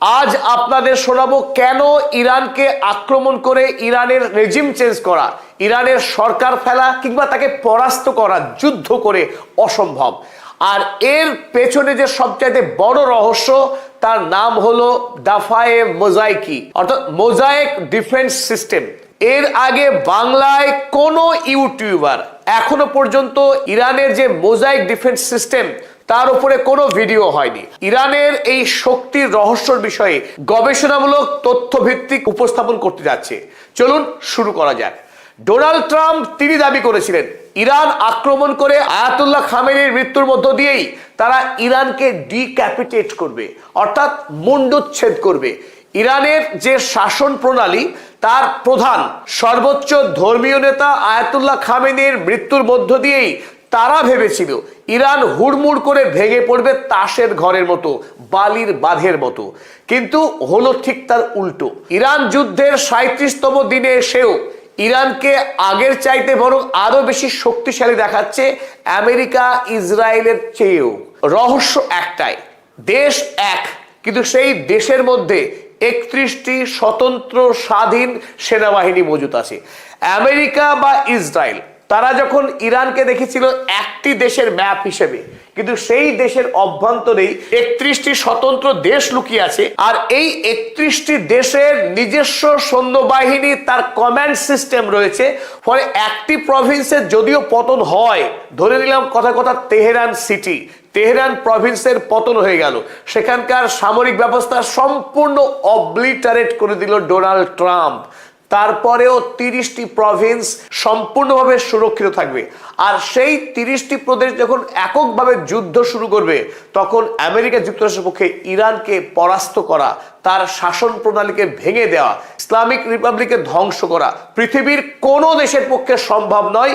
আজ আপনাদের শোনাবো কেন ইরানকে আক্রমণ করে ইরানের রেজিম চেঞ্জ করা, ইরানের সরকার ফেলা কিংবা তাকে পরাস্ত করা যুদ্ধ করে অসম্ভব। আর এর পেছনে যে সবচাইতে বড় রহস্য, তার নাম হলো দাফায়ে মোজাইকি অর্থাৎ মোজাইক ডিফেন্স সিস্টেম। এর আগে বাংলায় কোনো ইউটিউবার এখনো পর্যন্ত ইরানের যে মোজাইক ডিফেন্স সিস্টেম তার উপরে কোনো ভিডিও হয়নি। ইরানের এই শক্তির রহস্যর বিষয়ে গবেষণামূলক তথ্যভিত্তিক উপস্থাপন করতে যাচ্ছে। চলুন শুরু করা যাক। ডোনাল্ড ট্রাম্প তিনি দাবি করেছিলেন ইরান আক্রমণ করে আয়াতুল্লাহ খামেনির মৃত্যুর মধ্য দিয়েই তারা ইরানকে ডিক্যাপিটেট করবে, অর্থাৎ মুন্ডুচ্ছেদ করবে। ইরানের যে শাসন প্রণালী তার প্রধান সর্বোচ্চ ধর্মীয় নেতা আয়াতুল্লাহ খামেনির মৃত্যুর মধ্য দিয়েই তারা ভেবেছিল ইরান হুড়মুড় করে ভেঙে পড়বে তাসের ঘরের মতো, বালির বাঁধের মতো। কিন্তু হলো ঠিক তার উল্টো। ইরান যুদ্ধের 37তম দিনে এসেও ইরানকে আগের চাইতে বরং আরো বেশি শক্তিশালী দেখাচ্ছে আমেরিকা ইসরায়েলের চেয়েও। রহস্য একটাই, দেশ এক, কিন্তু সেই দেশের মধ্যে 31টি স্বতন্ত্র স্বাধীন সেনাবাহিনী মজুত আছে। আমেরিকা বা ইসরায়েল তারা যখন ইরানকে দেখেছিল একটি দেশের ম্যাপ হিসেবে, কিন্তু সেই দেশের অভ্যন্তরেই 31টি স্বতন্ত্র দেশ লুকিয়ে আছে। আর এই 31টি দেশের নিজস্ব সৈন্যবাহিনী, তার কমান্ড সিস্টেম রয়েছে। ফলে একটি প্রভিন্সের যদিও পতন হয়, ধরে নিলাম কথা তেহরান সিটি, তেহরান প্রভিন্সের পতন হয়ে গেল, সেখানকার সামরিক ব্যবস্থা সম্পূর্ণ অবলিটারেট করে দিল ডোনাল্ড ট্রাম্প। তারপরেও 30টি প্রভিন্স সম্পূর্ণভাবে সুরক্ষিত থাকবে। আর সেই 30টি প্রদেশ যখন এককভাবে যুদ্ধ শুরু করবে, তখন আমেরিকা যুক্তরাষ্ট্রের পক্ষে ইরানকে পরাস্ত করা, তার শাসন প্রণালীকে ভেঙে দেওয়া, ইসলামিক রিপাবলিকে ধ্বংস করা পৃথিবীর কোনো দেশের পক্ষে সম্ভব নয়।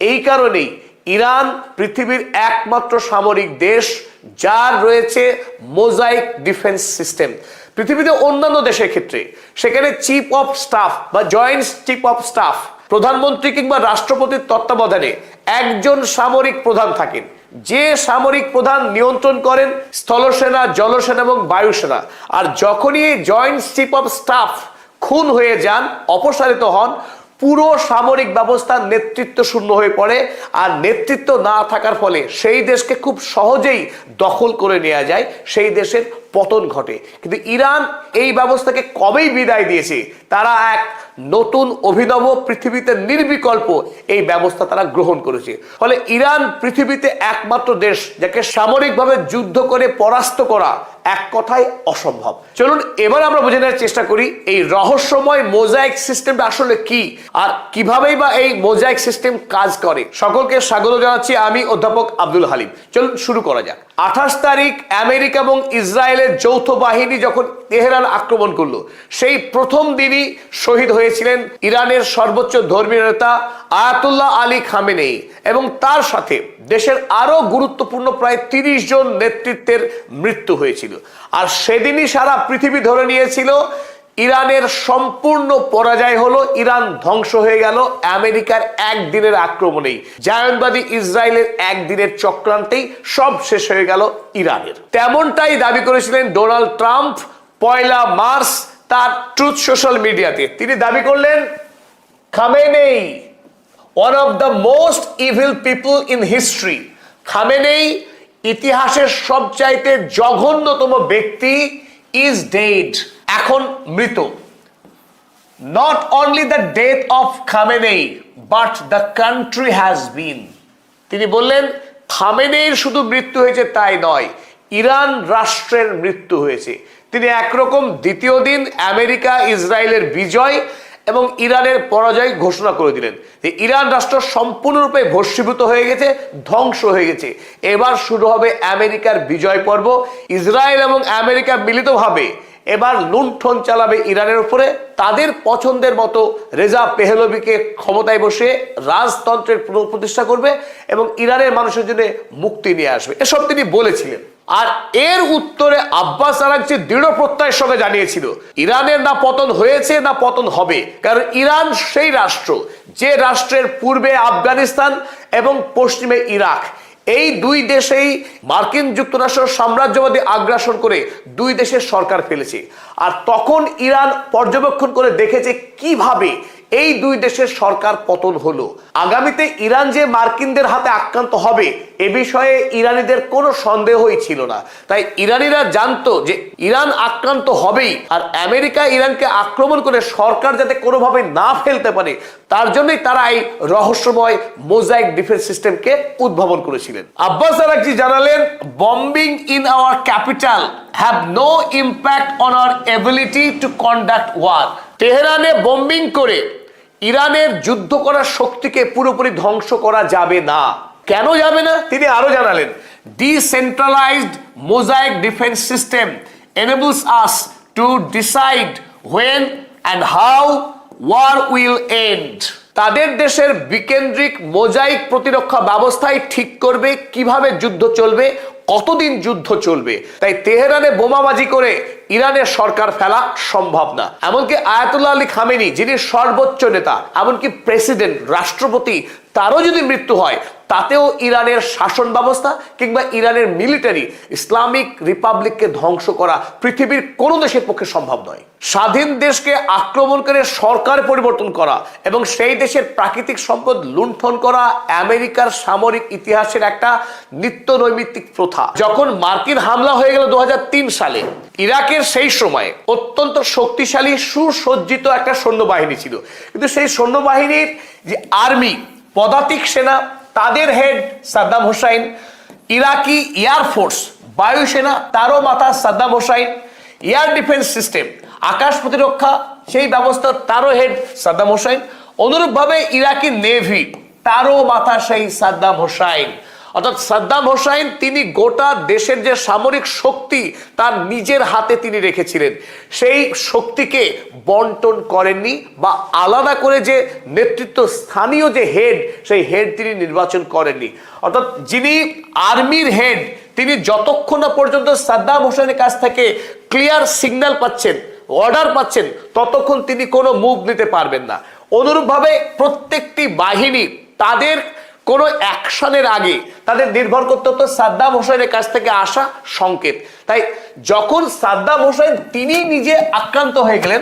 এই কারণেই ইরান পৃথিবীর একমাত্র সামরিক দেশ যার রয়েছে মোজাইক ডিফেন্স সিস্টেম। পৃথিবীতে অন্যান্য দেশের ক্ষেত্রে সেখানে চিফ অফ স্টাফ বা জয়েন্ট চিফ অফ স্টাফ, প্রধানমন্ত্রী কিংবা রাষ্ট্রপতির তত্ত্বাবধানে একজন সামরিক প্রধান থাকেন, যে সামরিক প্রধান নিয়ন্ত্রণ করেন স্থলসেনা, জলসেনা এবং বায়ুসেনা। আর যখনই এই জয়েন্ট চিফ অফ স্টাফ খুন হয়ে যান, অপসারিত হন, পুরো সামরিক ব্যবস্থার নেতৃত্ব শূন্য হয়ে পড়ে। আর নেতৃত্ব না থাকার ফলে সেই দেশকে খুব সহজেই দখল করে নেওয়া যায়, সেই দেশের পতন ঘটে। কিন্তু ইরান এই ব্যবস্থাকে কবেই বিদায় দিয়েছে, তারা এক নতুন অভিনব পৃথিবীতে নির্বিকল্প এই ব্যবস্থা তারা গ্রহণ করেছে। ফলে ইরান পৃথিবীতে একমাত্র দেশ যাকে সামরিকভাবে যুদ্ধ করে পরাস্ত করা এক কথায় অসম্ভব। চলুন এবার আমরা বুঝে নেওয়ার চেষ্টা করি এই রহস্যময় মোজাইক সিস্টেমটা আসলে কি, আর কিভাবেই বা এই মোজাইক সিস্টেম কাজ করে। সকলকে স্বাগত জানাচ্ছি, আমি অধ্যাপক আব্দুল হালিম। চলুন শুরু করা যাক। 28 তারিখ আমেরিকা এবং ইসরায়েলের যৌথ বাহিনী যখন তেহরান আক্রমণ করলো, সেই প্রথম দিনই শহীদ হয়েছিলেন ইরানের সর্বোচ্চ ধর্মীয় নেতা আয়াতুল্লাহ আলী খামেনি এবং তার সাথে দেশের আরো গুরুত্বপূর্ণ প্রায় 30 জন নেতৃত্বের মৃত্যু হয়েছিল। আর সেদিনই সারা পৃথিবী ধরে নিয়েছিল ইরানের সম্পূর্ণ পরাজয় হলো, ইরান ধ্বংস হয়ে গেল আমেরিকার একদিনের আক্রমণেই, জায়নবাদী ইসরায়েলের একদিনের চক্রান্তেই সব শেষ হয়ে গেল ইরানের। তেমনটাই দাবি করেছিলেন ডোনাল্ড ট্রাম্প 1 মার্চ তার ট্রুথ সোশ্যাল মিডিয়াতে। তিনি দাবি করলেন Khamenei one of the most evil people in history, Khamenei ইতিহাসের সবচাইতে জঘন্যতম ব্যক্তি, is dead, এখন মৃত। Not only the death of Khamenei but the country has been, তিনি বললেন খামেনির শুধু মৃত্যু হয়েছে তাই নয়, ইরান রাষ্ট্রের মৃত্যু হয়েছে। তিনি একরকম দ্বিতীয় দিন আমেরিকা ইসরায়েলের বিজয় এবং ইরানের পরাজয় ঘোষণা করে দিলেন। ইরান রাষ্ট্র সম্পূর্ণরূপে ভস্মীভূত হয়ে গেছে, ধ্বংস হয়ে গেছে। এবার শুরু হবে আমেরিকার বিজয় পর্ব। ইসরায়েল এবং আমেরিকা মিলিতভাবে এবার লুণ্ঠন চালাবে ইরানের উপরে, তাদের পছন্দের মতো রেজা পেহলভিকে ক্ষমতায় বসে রাজতন্ত্রের পুনঃপ্রতিষ্ঠা করবে এবং ইরানের মানুষের জন্য মুক্তি নিয়ে আসবে, এসব তিনি বলেছিলেন। আর এর উত্তরে আব্বাস আরাগচি দৃঢ় প্রত্যয়ের সঙ্গে জানিয়েছিল ইরানের না পতন হয়েছে না পতন হবে, কারণ ইরান সেই রাষ্ট্র যে রাষ্ট্রের পূর্বে আফগানিস্তান এবং পশ্চিমে ইরাক, এই দুই দেশেই মার্কিন যুক্তরাষ্ট্র সাম্রাজ্যবাদী আগ্রাসন করে দুই দেশের সরকার ফেলেছে। আর তখন ইরান পর্যবেক্ষণ করে দেখেছে কিভাবে এই দুই দেশের সরকার পতন হলো। আগামীতে ইরান যে মার্কিনদের হাতে আক্রান্ত হবে এ বিষয়ে ইরানিদের কোনো সন্দেহই ছিল না। তাই ইরানিরা জানতো যে ইরান আক্রান্ত হবেই, আর আমেরিকা ইরানকে আক্রমণ করে সরকার যাতে কোনোভাবে না ফেলতে পারে তার জন্যই তারা এই রহস্যময় মোজাইক ডিফেন্স সিস্টেমকে উদ্ভাবন করেছিলেন। আব্বাস আরাকচি জানালেন, bombing in our capital have no impact on our ability to conduct war. তেহরানে বম্বিং করে ইরানের যুদ্ধ করার শক্তিকে পুরোপুরি ধ্বংস করা যাবে না। কেন যাবে না তিনি আরো জানালেন, decentralised mosaic defence system enables us to decide when and how war will end. তাদের দেশের বিকেন্দ্রিক মোজাইক প্রতিরক্ষা ব্যবস্থায় ঠিক করবে কিভাবে যুদ্ধ চলবে, কতদিন যুদ্ধ চলবে। তাই তেহরানে বোমাবাজি করে ইরানের সরকার ফেলা সম্ভব না। এমনকি আয়াতুল্লাহ আলী খামেনি, যিনি সর্বোচ্চ নেতা, এমনকি প্রেসিডেন্ট রাষ্ট্রপতি, তারও যদি মৃত্যু হয় তাতেও ইরানের শাসন ব্যবস্থা কিংবা ইরানের মিলিটারি ইসলামিক রিপাবলিককে ধ্বংস করা পৃথিবীর কোনো দেশের পক্ষে সম্ভব নয়। স্বাধীন দেশকে আক্রমণ করে সরকার পরিবর্তন করা এবং সেই দেশের প্রাকৃতিক সম্পদ লুণ্ঠন করা আমেরিকার সামরিক ইতিহাসের একটা নিত্য নৈমিত্তিক প্রথা। যখন মার্কিন হামলা হয়ে গেল 2003 সালে, ইরাকের সেই সময়ে অত্যন্ত শক্তিশালী সুসজ্জিত একটা সৈন্যবাহিনী ছিল, কিন্তু সেই সৈন্যবাহিনীর যে আর্মি পদাতিক সেনা, তাদের head Saddam Hussein, Iraqi air force বায়ুসেনা তারও মাথা Saddam Hussein, air defence system আকাশ প্রতিরক্ষা সেই ব্যবস্থা তারও হেড সাদ্দাম হোসাইন, অনুরূপভাবে ইরাকি নেভি তারও মাথা সেই সাদ্দাম হোসাইন। অর্থাৎ সাদ্দাম হোসাইন তিনি গোটা দেশের যে সামরিক শক্তি তার নিজের হাতে তিনি রেখেছিলেন, সেই শক্তিকে বন্টন করেননি বা আলাদা করে যে নেতৃত্ব স্থানীয় যে হেড সেই হেড তিনি নির্বাচন করেননি। অর্থাৎ যিনি আর্মির হেড তিনি যতক্ষণ না পর্যন্ত সাদ্দাম হোসেনের কাছ থেকে ক্লিয়ার সিগন্যাল পাচ্ছেন, অর্ডার পাচ্ছেন, ততক্ষণ তিনি কোনো মুভ নিতে পারবেন না। অনুরূপভাবে প্রত্যেকটি বাহিনী তাদের কোনো অ্যাকশনের আগে তাদের নির্ভর করতে হতো সাদ্দাম হোসেনের কাছ থেকে আসা সংকেত। তাই যখন সাদ্দাম হোসেন তিনি নিজে আক্রান্ত হয়ে গেলেন